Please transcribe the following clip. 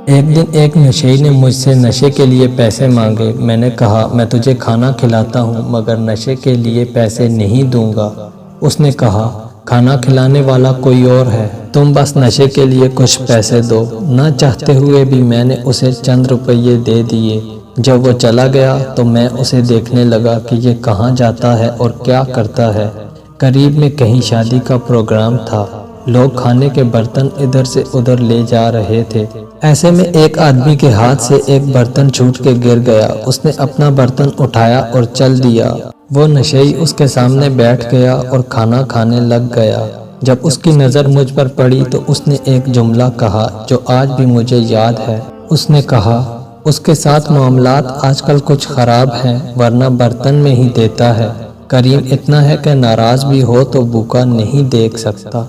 ایک دن ایک نشئی نے مجھ سے نشے کے لیے پیسے مانگے۔ میں نے کہا میں تجھے کھانا کھلاتا ہوں مگر نشے کے لیے پیسے نہیں دوں گا۔ اس نے کہا کھانا کھلانے والا کوئی اور ہے، تم بس نشے کے لیے کچھ پیسے دو۔ نہ چاہتے ہوئے بھی میں نے اسے چند روپیے دے دیے۔ جب وہ چلا گیا تو میں اسے دیکھنے لگا کہ یہ کہاں جاتا ہے اور کیا کرتا ہے۔ قریب میں کہیں شادی کا پروگرام تھا، لوگ کھانے کے برتن ادھر سے ادھر لے جا رہے تھے۔ ایسے میں ایک آدمی کے ہاتھ سے ایک برتن چھوٹ کے گر گیا۔ اس نے اپنا برتن اٹھایا اور چل دیا۔ وہ نشئی اس کے سامنے بیٹھ گیا اور کھانا کھانے لگ گیا۔ جب اس کی نظر مجھ پر پڑی تو اس نے ایک جملہ کہا جو آج بھی مجھے یاد ہے۔ اس نے کہا اس کے ساتھ معاملات آج کل کچھ خراب ہیں ورنہ برتن میں ہی دیتا ہے۔ کریم اتنا ہے کہ ناراض بھی ہو تو بھوکا نہیں دیکھ سکتا۔